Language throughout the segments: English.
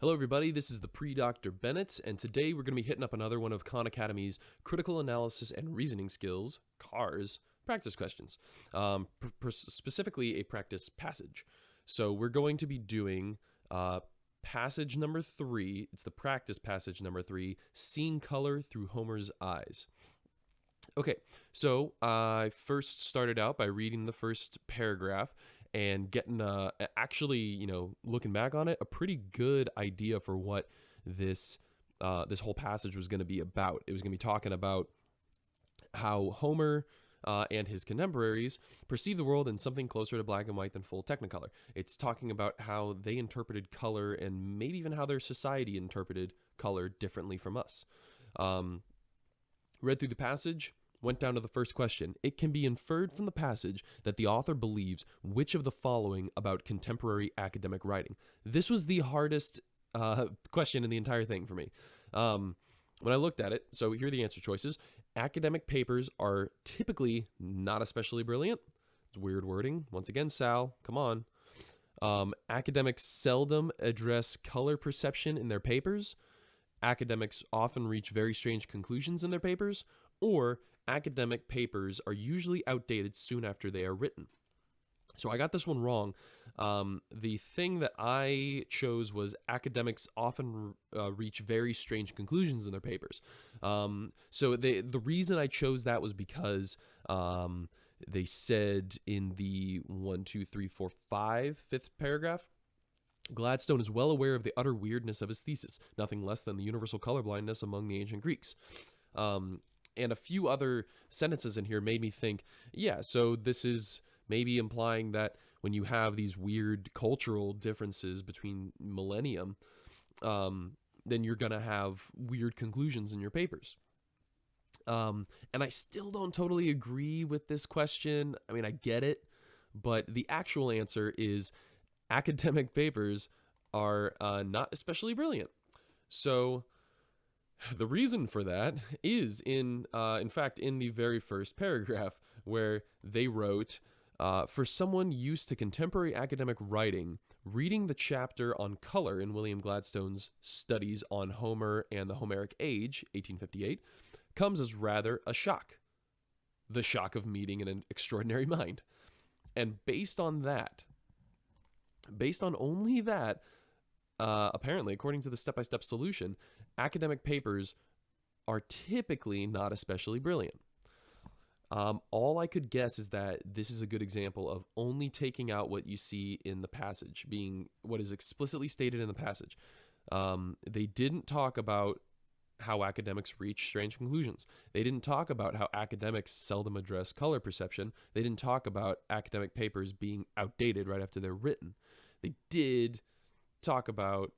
Hello, everybody. This is the Pre-Dr. Bennett, and today we're going to be hitting up another one of Khan Academy's critical analysis and reasoning skills, CARS, practice questions, specifically a practice passage. So we're going to be doing passage number 3. It's the practice passage number 3, Seeing Color Through Homer's Eyes. Okay, so I first started out by reading the first paragraph and getting actually, looking back on it, a pretty good idea for what this this whole passage was going to be about. It was going to be talking about how Homer and his contemporaries perceive the world in something closer to black and white than full technicolor. It's talking about how they interpreted color and maybe even how their society interpreted color differently from us. Read through the passage, went down to the first question. It can be inferred from the passage that the author believes which of the following about contemporary academic writing. This was the hardest question in the entire thing for me. When I looked at it, so here are the answer choices. Academic papers are typically not especially brilliant. It's weird wording. Once again, Sal, come on. Academics seldom address color perception in their papers. Academics often reach very strange conclusions in their papers, or academic papers are usually outdated soon after they are written. So I got this one wrong. The thing that I chose was academics often reach very strange conclusions in their papers. So the reason I chose that was because they said in the 5th paragraph, Gladstone is well aware of the utter weirdness of his thesis, nothing less than the universal colorblindness among the ancient Greeks. And a few other sentences in here made me think, yeah, so this is maybe implying that when you have these weird cultural differences between millennium, then you're going to have weird conclusions in your papers. And I still don't totally agree with this question. I mean, I get it, but the actual answer is academic papers are not especially brilliant. So the reason for that is in fact, in the very first paragraph where they wrote, for someone used to contemporary academic writing, reading the chapter on color in William Gladstone's Studies on Homer and the Homeric Age, 1858, comes as rather a shock. The shock of meeting an extraordinary mind. And based on only that, apparently, according to the step-by-step solution, academic papers are typically not especially brilliant. All I could guess is that this is a good example of only taking out what you see in the passage, being what is explicitly stated in the passage. They didn't talk about how academics reach strange conclusions. They didn't talk about how academics seldom address color perception. They didn't talk about academic papers being outdated right after they're written. They did talk about,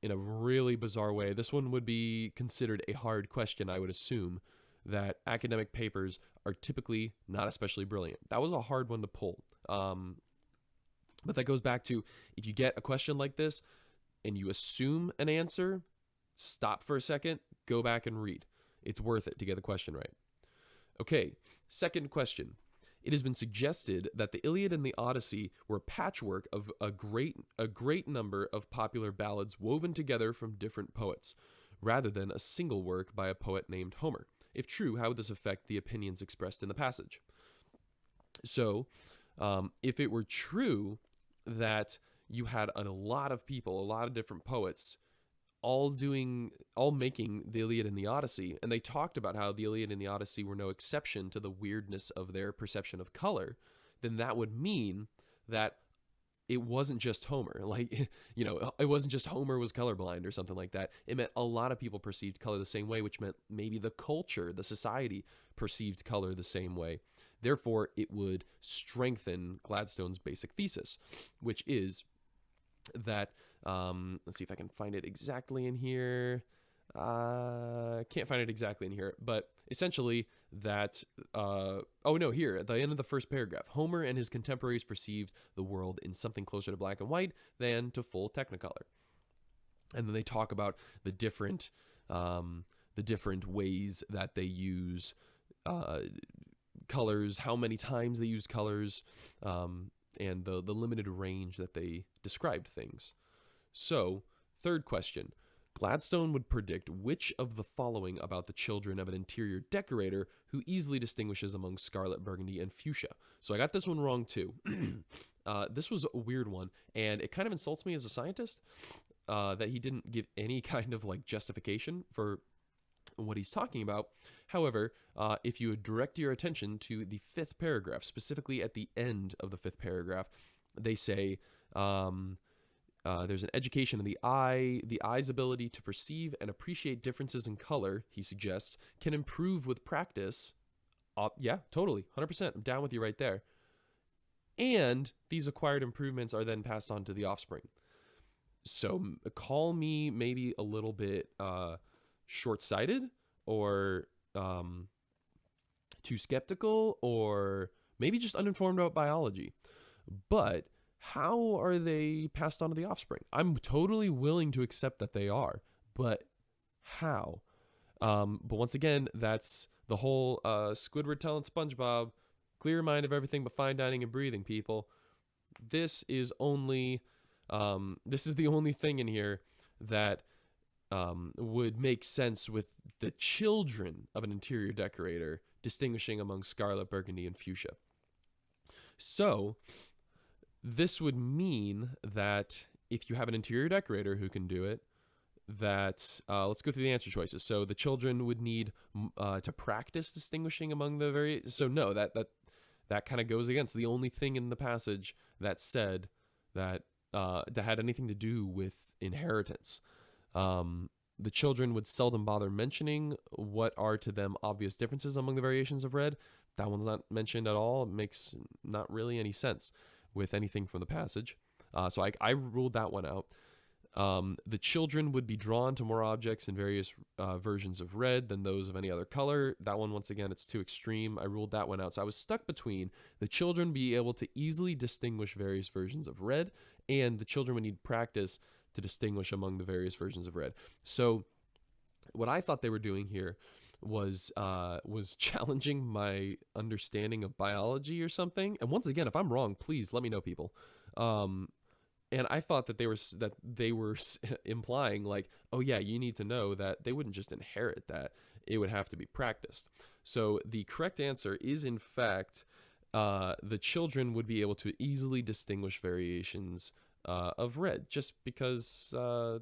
in a really bizarre way, this one would be considered a hard question, I would assume, that academic papers are typically not especially brilliant. That was a hard one to pull. But that goes back to, if you get a question like this and you assume an answer, stop for a second, go back and read. It's worth it to get the question right. Okay, second question. It has been suggested that the Iliad and the Odyssey were a patchwork of a great number of popular ballads woven together from different poets, rather than a single work by a poet named Homer. If true, how would this affect the opinions expressed in the passage? So, if it were true that you had a lot of people, a lot of different poets, all making the Iliad and the Odyssey, and they talked about how the Iliad and the Odyssey were no exception to the weirdness of their perception of color, then that would mean that it wasn't just Homer. Like, it wasn't just Homer was colorblind or something like that. It meant a lot of people perceived color the same way, which meant maybe the culture, the society perceived color the same way. Therefore, it would strengthen Gladstone's basic thesis, which is that, let's see if I can find it exactly in here. Can't find it exactly in here, but essentially that, here, at the end of the first paragraph, Homer and his contemporaries perceived the world in something closer to black and white than to full technicolor. And then they talk about the different ways that they use colors, how many times they use colors, and the limited range that they described things. So third question. Gladstone would predict which of the following about the children of an interior decorator who easily distinguishes among scarlet, burgundy, and fuchsia. So I got this one wrong too. This was a weird one, and it kind of insults me as a scientist that he didn't give any kind of like justification for what he's talking about. However, if you direct your attention to the fifth paragraph, specifically at the end of the fifth paragraph, they say, there's an education of the eye. The eye's ability to perceive and appreciate differences in color, he suggests, can improve with practice. Yeah, totally. 100%. I'm down with you right there. And these acquired improvements are then passed on to the offspring. So call me maybe a little bit short-sighted or too skeptical or maybe just uninformed about biology. But how are they passed on to the offspring? I'm totally willing to accept that they are, but how? But once again, that's the whole Squidward telling SpongeBob, clear your mind of everything but fine dining and breathing, people. This is only, this is the only thing in here that would make sense with the children of an interior decorator distinguishing among scarlet, burgundy, and fuchsia. So this would mean that if you have an interior decorator who can do it, that let's go through the answer choices. So the children would need to practice distinguishing among the various. So no, that kind of goes against the only thing in the passage that said that had anything to do with inheritance. The children would seldom bother mentioning what are to them obvious differences among the variations of red. That one's not mentioned at all. It makes not really any sense with anything from the passage. So I ruled that one out. The children would be drawn to more objects in various versions of red than those of any other color. That one, once again, it's too extreme. I ruled that one out. So I was stuck between the children be able to easily distinguish various versions of red, and the children would need practice to distinguish among the various versions of red. So what I thought they were doing here was challenging my understanding of biology or something. And once again, if I'm wrong, please let me know, people. And I thought that they were implying like, oh yeah, you need to know that they wouldn't just inherit that; it would have to be practiced. So the correct answer is, in fact, the children would be able to easily distinguish variations of red just because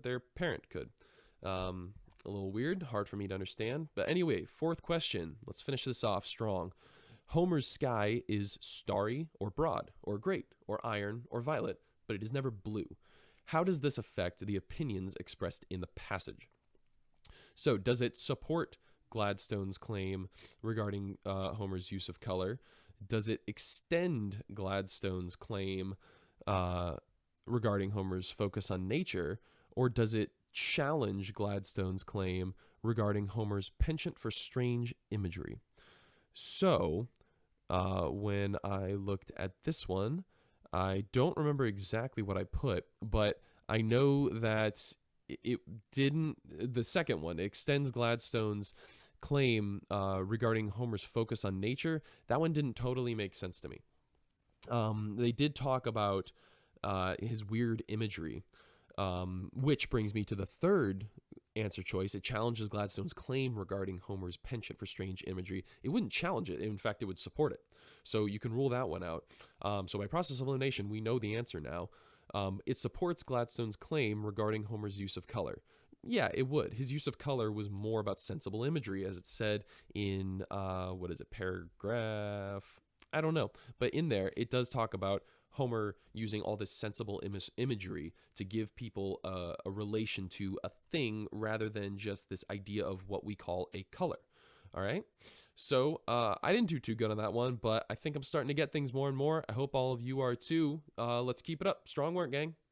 their parent could. A little weird, hard for me to understand. But anyway, fourth question. Let's finish this off strong. Homer's sky is starry or broad or great or iron or violet, but it is never blue. How does this affect the opinions expressed in the passage? So does it support Gladstone's claim regarding Homer's use of color? Does it extend Gladstone's claim regarding Homer's focus on nature? Or does it challenge Gladstone's claim regarding Homer's penchant for strange imagery? So when I looked at this one, I don't remember exactly what I put, but I know that it didn't, the second one, extends Gladstone's claim regarding Homer's focus on nature. That one didn't totally make sense to me. They did talk about his weird imagery, which brings me to the third answer choice. It challenges Gladstone's claim regarding Homer's penchant for strange imagery. It wouldn't challenge it. In fact, it would support it. So you can rule that one out. So by process of elimination, we know the answer now. It supports Gladstone's claim regarding Homer's use of color. Yeah, it would. His use of color was more about sensible imagery, as it said in, paragraph? I don't know. But in there, it does talk about Homer using all this sensible imagery to give people a relation to a thing rather than just this idea of what we call a color. All right. So I didn't do too good on that one, but I think I'm starting to get things more and more. I hope all of you are too. Let's keep it up. Strong work, gang.